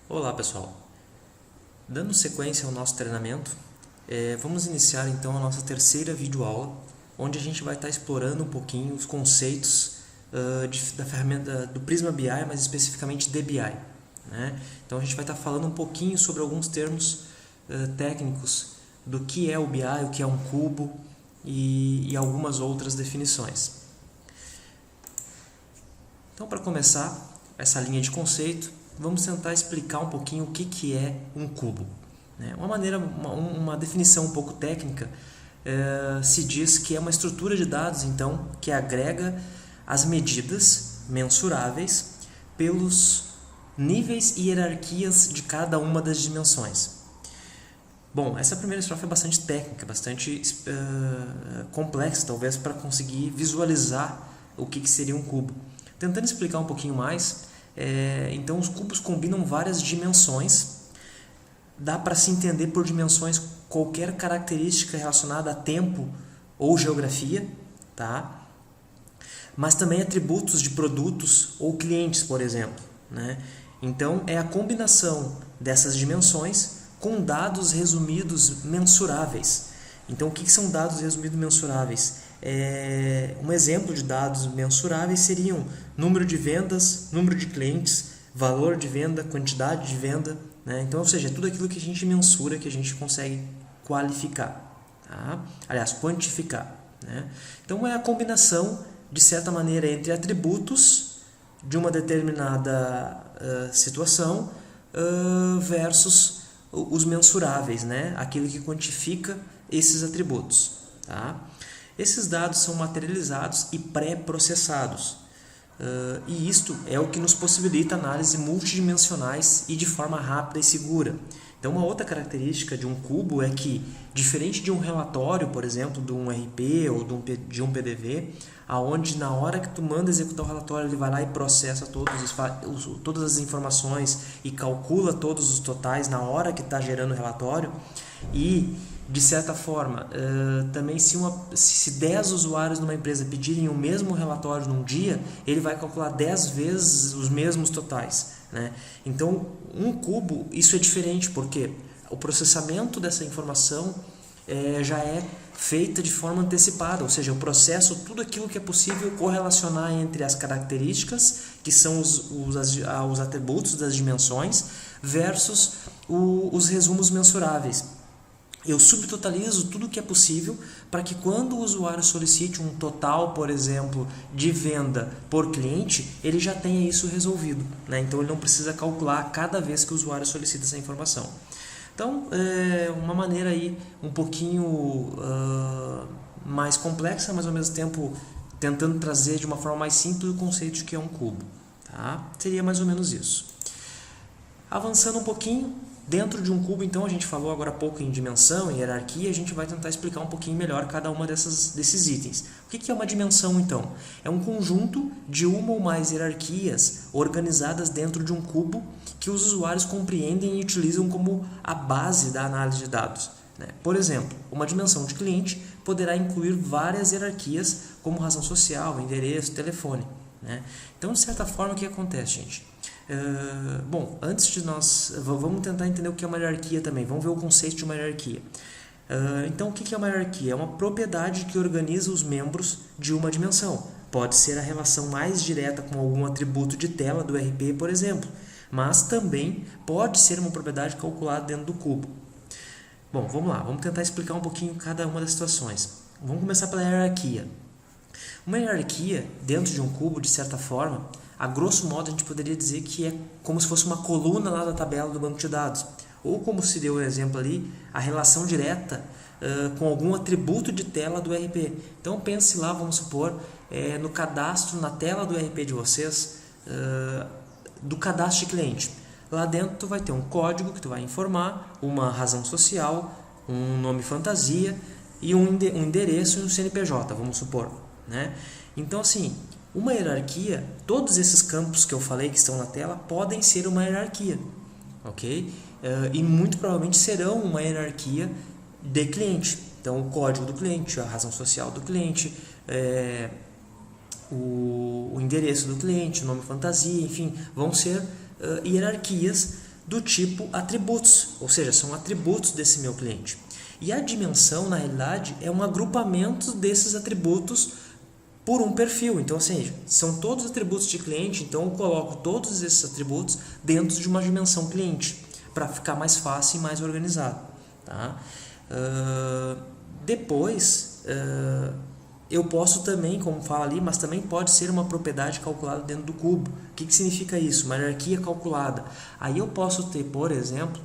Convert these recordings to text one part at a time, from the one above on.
Olá pessoal, dando sequência ao nosso treinamento, vamos iniciar então a nossa terceira videoaula, onde a gente vai estar explorando um pouquinho os conceitos da ferramenta do Prisma BI, mais especificamente DBI, né? Então a gente vai estar falando um pouquinho sobre alguns termos técnicos do que é o BI, o que é um cubo e algumas outras definições. Então, para começar essa linha de conceito, vamos tentar explicar um pouquinho o que é um cubo. Uma definição um pouco técnica se diz que é uma estrutura de dados, então, que agrega as medidas mensuráveis pelos níveis e hierarquias de cada uma das dimensões. Bom, essa primeira estrofe é bastante técnica, bastante complexa, talvez, para conseguir visualizar o que seria um cubo. Tentando explicar um pouquinho mais, então os cubos combinam várias dimensões. Dá para se entender por dimensões qualquer característica relacionada a tempo ou geografia, tá? Mas também atributos de produtos ou clientes, por exemplo, né? Então é a combinação dessas dimensões com dados resumidos mensuráveis. Então o que são dados resumidos mensuráveis? Um exemplo de dados mensuráveis seriam número de vendas, número de clientes, valor de venda, quantidade de venda, né? Então, ou seja, tudo aquilo que a gente mensura, que a gente consegue qualificar, tá? Aliás, quantificar, né? Então é a combinação, de certa maneira, entre atributos de uma determinada situação versus os mensuráveis, né? Aquilo que quantifica esses atributos, tá? Esses dados são materializados e pré-processados, e isto é o que nos possibilita análise multidimensionais e de forma rápida e segura. Então, uma outra característica de um cubo é que, diferente de um relatório, por exemplo, de um RP ou de um PDV, aonde na hora que tu manda executar o relatório, ele vai lá e processa todas as informações e calcula todos os totais na hora que está gerando o relatório. E, de certa forma, também se 10 usuários numa empresa pedirem o mesmo relatório num dia, ele vai calcular 10 vezes os mesmos totais, né? Então, um cubo, isso é diferente, porque o processamento dessa informação já é feita de forma antecipada, ou seja, eu processo tudo aquilo que é possível correlacionar entre as características, que são os atributos das dimensões, versus os resumos mensuráveis. Eu subtotalizo tudo o que é possível para que quando o usuário solicite um total, por exemplo, de venda por cliente, ele já tenha isso resolvido, né? Então ele não precisa calcular cada vez que o usuário solicita essa informação. Então, é uma maneira aí um pouquinho mais complexa, mas ao mesmo tempo tentando trazer de uma forma mais simples o conceito de que é um cubo, tá? Seria mais ou menos isso. Avançando um pouquinho, dentro de um cubo, então, a gente falou agora há pouco em dimensão, em hierarquia, a gente vai tentar explicar um pouquinho melhor cada uma desses itens. O que é uma dimensão, então? É um conjunto de uma ou mais hierarquias organizadas dentro de um cubo que os usuários compreendem e utilizam como a base da análise de dados, né? Por exemplo, uma dimensão de cliente poderá incluir várias hierarquias, como razão social, endereço, telefone, né? Então, de certa forma, o que acontece, gente? Bom, antes de nós... Vamos tentar entender o que é uma hierarquia também. Vamos ver o conceito de uma hierarquia. Então, o que é uma hierarquia? É uma propriedade que organiza os membros de uma dimensão. Pode ser a relação mais direta com algum atributo de tela do RP, por exemplo. Mas também pode ser uma propriedade calculada dentro do cubo. Bom, vamos lá. Vamos tentar explicar um pouquinho cada uma das situações. Vamos começar pela hierarquia. Uma hierarquia, dentro de um cubo, de certa forma, a grosso modo a gente poderia dizer que é como se fosse uma coluna lá da tabela do banco de dados. Ou como se deu o exemplo ali, a relação direta com algum atributo de tela do RP. Então pense lá, vamos supor, no cadastro, na tela do RP de vocês, do cadastro de cliente. Lá dentro tu vai ter um código que tu vai informar, uma razão social, um nome fantasia e um endereço e um CNPJ, vamos supor, né? Então, assim, uma hierarquia, todos esses campos que eu falei que estão na tela podem ser uma hierarquia, ok? E muito provavelmente serão uma hierarquia de cliente. Então, o código do cliente, a razão social do cliente, o endereço do cliente, o nome fantasia, enfim, vão ser hierarquias do tipo atributos, ou seja, são atributos desse meu cliente. E a dimensão, na realidade, é um agrupamento desses atributos por um perfil. Então, assim, são todos atributos de cliente, então eu coloco todos esses atributos dentro de uma dimensão cliente, para ficar mais fácil e mais organizado. Tá? Depois, eu posso também, como fala ali, mas também pode ser uma propriedade calculada dentro do cubo. O que significa isso? Uma hierarquia calculada. Aí eu posso ter, por exemplo,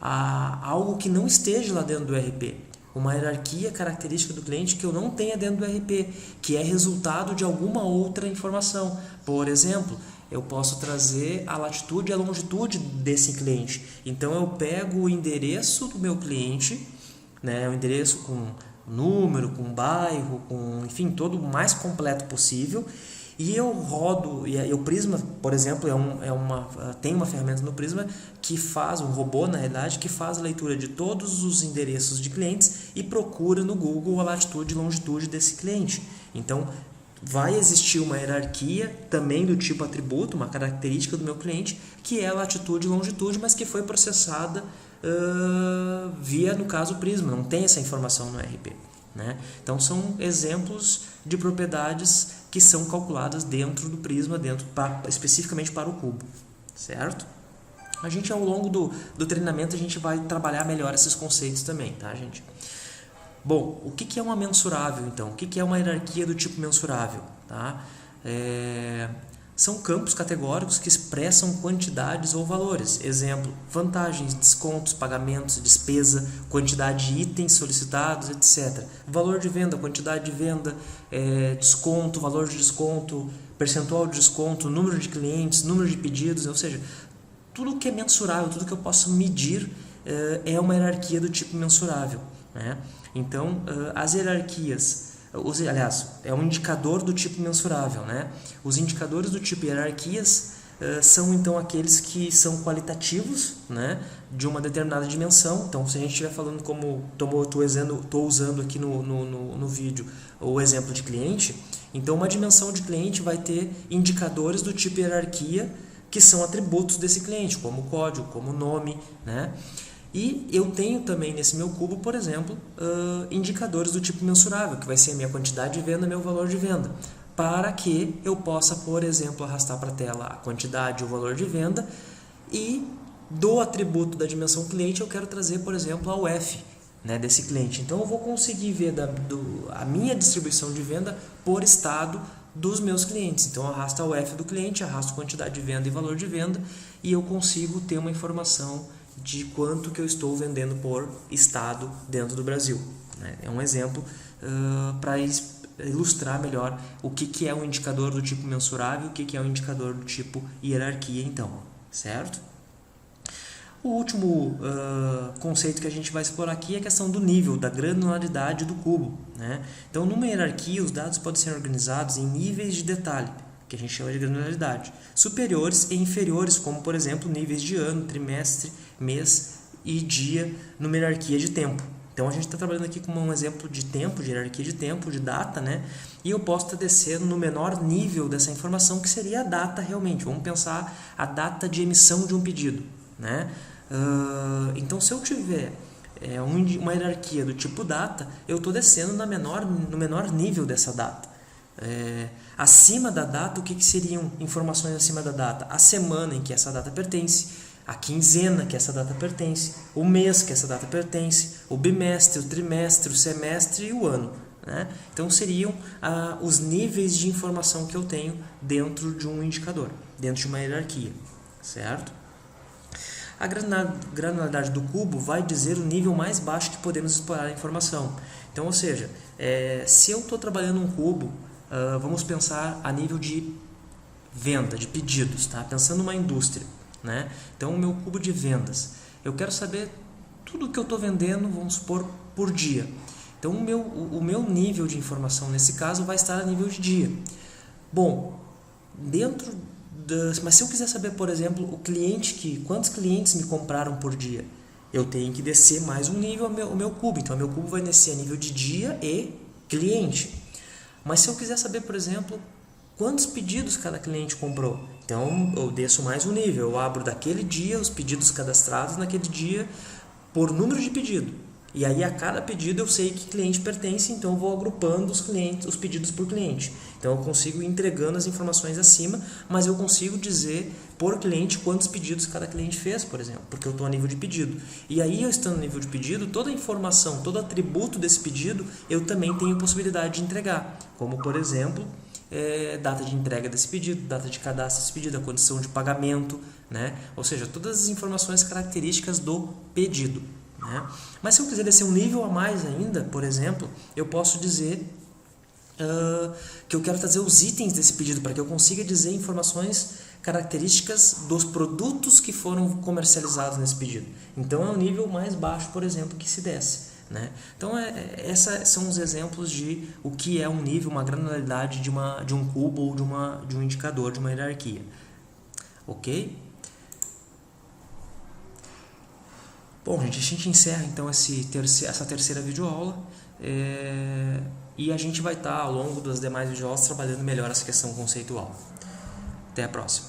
algo que não esteja lá dentro do RP. Uma hierarquia característica do cliente que eu não tenha dentro do RP, que é resultado de alguma outra informação. Por exemplo, eu posso trazer a latitude e a longitude desse cliente. Então eu pego o endereço do meu cliente, né, o endereço com número, com bairro, com, enfim, todo o mais completo possível, e eu rodo, e o Prisma, por exemplo, tem uma ferramenta no Prisma que faz, um robô na realidade, que faz a leitura de todos os endereços de clientes e procura no Google a latitude e longitude desse cliente. Então, vai existir uma hierarquia também do tipo atributo, uma característica do meu cliente, que é a latitude e longitude, mas que foi processada via, no caso, o Prisma. Não tem essa informação no RP. Né? Então, são exemplos de propriedades que são calculadas dentro do Prisma, especificamente para o cubo. Certo? A gente, ao longo do treinamento, a gente vai trabalhar melhor esses conceitos também, tá, gente? Bom, o que é uma mensurável, então? O que é uma hierarquia do tipo mensurável? Tá? São campos categóricos que expressam quantidades ou valores. Exemplo, vantagens, descontos, pagamentos, despesa, quantidade de itens solicitados, etc. Valor de venda, quantidade de venda, desconto, valor de desconto, percentual de desconto, número de clientes, número de pedidos, ou seja, tudo que é mensurável, tudo que eu posso medir é uma hierarquia do tipo mensurável. Né? Então, as hierarquias, aliás, é um indicador do tipo mensurável. Né? Os indicadores do tipo hierarquias são então aqueles que são qualitativos, né, de uma determinada dimensão. Então, se a gente estiver falando como estou usando aqui no vídeo o exemplo de cliente, então uma dimensão de cliente vai ter indicadores do tipo hierarquia que são atributos desse cliente, como código, como nome, né? E eu tenho também nesse meu cubo, por exemplo, indicadores do tipo mensurável, que vai ser a minha quantidade de venda, meu valor de venda, para que eu possa, por exemplo, arrastar para a tela a quantidade e o valor de venda, e do atributo da dimensão cliente eu quero trazer, por exemplo, a UF, né, desse cliente. Então eu vou conseguir ver a minha distribuição de venda por estado dos meus clientes. Então eu arrasto a UF do cliente, arrasto quantidade de venda e valor de venda, e eu consigo ter uma informação de quanto que eu estou vendendo por estado dentro do Brasil. Né? É um exemplo para ilustrar melhor o que é um indicador do tipo mensurável e o que é um indicador do tipo hierarquia, então, certo? O último conceito que a gente vai explorar aqui é a questão do nível, da granularidade do cubo. Né? Então, numa hierarquia, os dados podem ser organizados em níveis de detalhe, que a gente chama de granularidade, superiores e inferiores, como, por exemplo, níveis de ano, trimestre, mês e dia, numa hierarquia de tempo. Então, a gente está trabalhando aqui com um exemplo de tempo, de hierarquia de tempo, de data, né? E eu posso estar descendo no menor nível dessa informação, que seria a data realmente. Vamos pensar a data de emissão de um pedido, né? Então, se eu tiver uma hierarquia do tipo data, eu estou descendo no menor nível dessa data. Acima da data, o que seriam informações acima da data? A semana em que essa data pertence, a quinzena que essa data pertence, o mês que essa data pertence, o bimestre, o trimestre, o semestre e o ano. Né? Então seriam os níveis de informação que eu tenho dentro de um indicador, dentro de uma hierarquia, certo? A granularidade do cubo vai dizer o nível mais baixo que podemos explorar a informação. Então, ou seja, se eu estou trabalhando um cubo, vamos pensar a nível de venda, de pedidos, tá? Pensando numa indústria, né? Então, o meu cubo de vendas, eu quero saber tudo que eu estou vendendo, vamos supor, por dia. Então, o meu nível de informação, nesse caso, vai estar a nível de dia. Bom, mas se eu quiser saber, por exemplo, quantos clientes me compraram por dia, eu tenho que descer mais um nível o meu cubo. Então, o meu cubo vai descer a nível de dia e cliente. Mas se eu quiser saber, por exemplo, quantos pedidos cada cliente comprou, então eu desço mais um nível, eu abro daquele dia os pedidos cadastrados naquele dia por número de pedido. E aí a cada pedido eu sei que cliente pertence, então eu vou agrupando os pedidos por cliente. Então eu consigo ir entregando as informações acima, mas eu consigo dizer por cliente quantos pedidos cada cliente fez, por exemplo, porque eu estou a nível de pedido. E aí eu estando a nível de pedido, toda a informação, todo atributo desse pedido eu também tenho possibilidade de entregar, como por exemplo, data de entrega desse pedido, data de cadastro desse pedido, a condição de pagamento, né? Ou seja, todas as informações características do pedido. Né? Mas se eu quiser descer um nível a mais ainda, por exemplo, eu posso dizer que eu quero trazer os itens desse pedido para que eu consiga dizer informações características dos produtos que foram comercializados nesse pedido. Então é um nível mais baixo, por exemplo, que se desce. Né? Então esses são os exemplos de o que é um nível, uma granularidade de um cubo ou de um indicador, de uma hierarquia. Ok? Bom, gente, a gente encerra então essa terceira videoaula e a gente vai estar ao longo das demais videoaulas trabalhando melhor essa questão conceitual. Até a próxima.